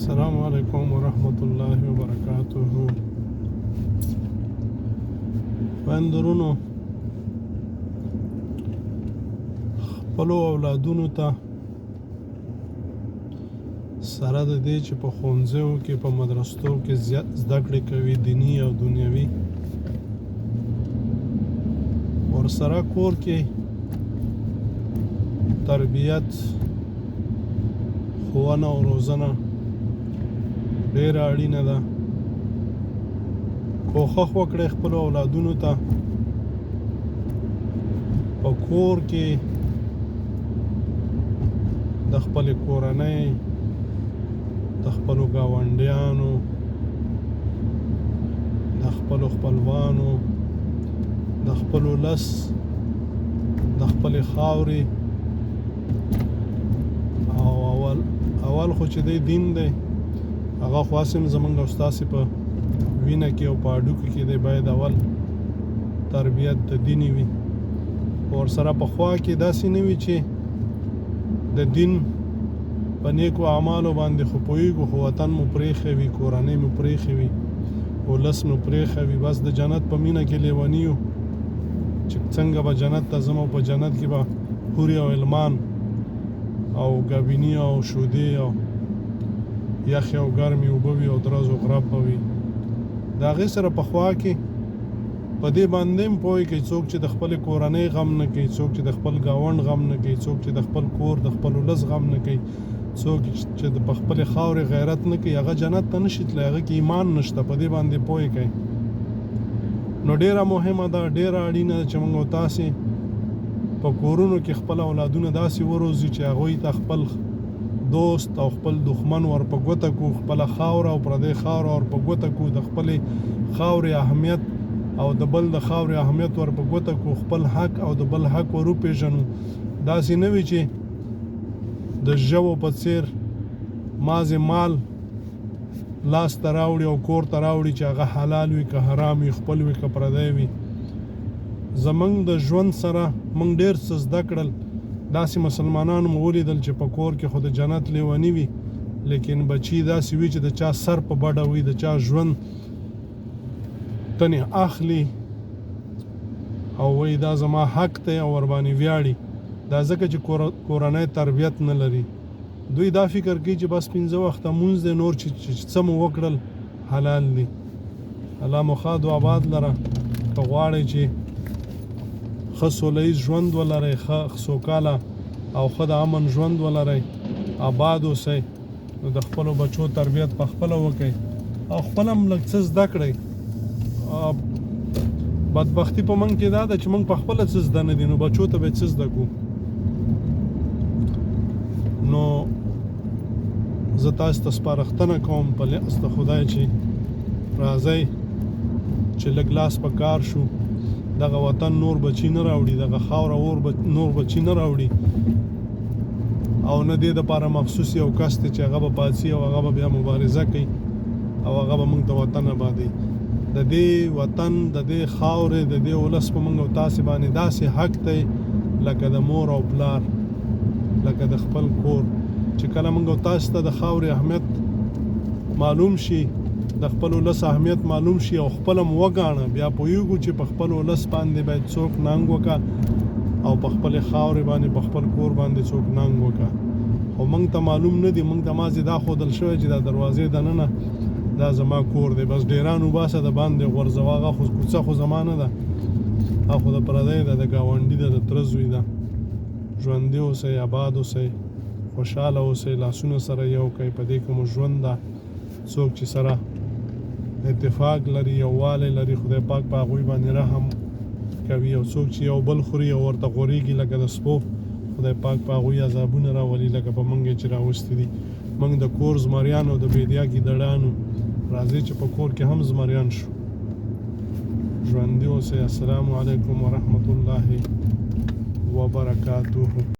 السلام علیکم ورحمت الله وبرکاته. خویندرونو، خپلو اولادونو ته سره د دې چې په ښوونځیو کې په مدرسو کې زده کړې کوي دیني او دنیوي، ورسره کور کې تربیت، ښوونه او روزنه ډېره اړینه ده. کوښښ وکړئ خپلو اولادونو ته په کور کې د خپلې کورنۍ، د خپلو ګاونډیانو، د خپلو خپلوانو، د خپلو لس، د خپلې خاورې او اول خو چې دی دین دی، هغه خو هسې زموږ او ستاسې په وینه کې او په هډوکو کې دی، باید اول تربیت د دیني وي. ورسره په خوا کې داسې نه وي چې د دین په نیکو اعمالو باندې خو پوهېږو، خو وطن مو پرېښی وي، کورنۍ مو پرېښی وي، ولس مو پرېښی وي، بس د جنت په مینه کې لیوني یو چې څنګه به جنت ته ځم او په جنت کې به حورې او علمان او ګابیني او شودې او یخې او ګرمې اوبه وي او درز او غرب به وي. د هغې سره په خوا کې په دې باندې هم پوهې کوي څوک چې د خپلې کورنۍ غم نه کوي، څوک چې د خپل ګاونډ غم نه کوي، څوک چې د خپل کور د خپل ولس غم نه کوي، څوک چې په خپلې خاورې غیرت نه کوي، هغه جنت ته نشي تللی، هغه کې ایمان نشته. په دې باندې پوهې کوي. نو ډېره مهمه ده، ډېره اړینه ده چې موږ او تاسې په کورونو کې خپل اولادونه داسې وروزي چې هغوی ته خپل دوست او خپل دښمن ور په ګوته کړو، خپله خاوره او پردۍ خاوره ور په ګوته کړو، د خپلې خاورې اهمیت او د بل د خاورې اهمیت ور په ګوته کړو، خپل حق او د بل حق ور وپېژنو. داسې نه وي چې د ژوو په څېر مازې مال لاس ته راوړي او کور ته راوړي چې هغه حلال وي که حرام وي، خپل وي که پردی وي. زموږ د ژوند سره موږ ډېر څه زده کړل. داسې مسلمانانو مو ولیدل چې په کور کې خو د جنت لیوني وي، لیکن بچي داسې وي چې د چا سر په بډه وي، د چا ژوند تنې اخلي او وایي دا زما حق دی او ورباندې ویاړي. دا ځکه چې کورنۍ تربیت نه لري. دوی دا فکر کوي چې بس 5 وخته مونځ دی، نور چې څه مو وکړل حلال دي. الله مو ښاد و آباد لره. که غواړئ چې ښه سوله ییز ژوند ولرئ، ښه سوکاله او ښه د امن ژوند ولرئ، آباد اوسئ، نو د خپلو بچو تربیت په خپله وکړئ او خپل هم لږ څه زده کړئ. بدبختي په موږ کې دا ده چې موږ په خپله څه زده نه دي، نو بچو ته باید څه زده کړو. نو زه تاسو ته سپارښتنه کوم په لیاس د خدای چې راځئ چې لږ لاس په کار شو. دغه وطن نور بچي نه راوړي، دغه خاوره نور بچي نه راوړي، او نه دې دپاره مخصوص یو کس دی چې هغه به پاڅي او هغه به بیا مبارزه کوي او هغه به موږ ته وطن ابادوي. د دې وطن، د دې خاورې، د دې ولس په موږ او تاسې باندې داسې حق دی لکه د مور او پلار، لکه د خپل کور. چې کله موږ او تاسې ته د خاورې اهمیت معلوم شي، د خپل ولس اهمیت معلوم شي او خپل هم وګاڼه، بیا پوهېږو چې په خپل ولس باندې باید څوک ننګ وکړه او په خپلې خاورې باندې، په خپل کور باندې څوک ننګ وکړه. خو موږ ته معلوم نه دي، موږ ته مازې دا ښودل شوی چې دا دروازې دننه دا زما کور دی، بس ډیران وباسه د باندې غورځوه، هغه خو کوڅه خو زما نه ده، هغه خو د پردی ده، د ګاونډي ده، د تره زوی ده. ژوندي اوسئ، آباد اوسئ، خوشحاله اوسئ، لاسونه سره یو کړئ. په دې کې مو ژوند ده. څوک چې سره اتفاق لري، یووالی لري، خدای پاک په هغوی باندې رحم کوي. او څوک چې یو بل خوري او ورته غورېږي لکه د سپو، خدای پاک په هغوی عذابونه راولي لکه په موږ چې راوستي دي. موږ د کور زمریانو، د بیدیا ګیدړانو، راځئ چې په کور کې هم زمریان شو. ژوندي اوسئ. السلام علیکم ورحمت الله وبرکاته.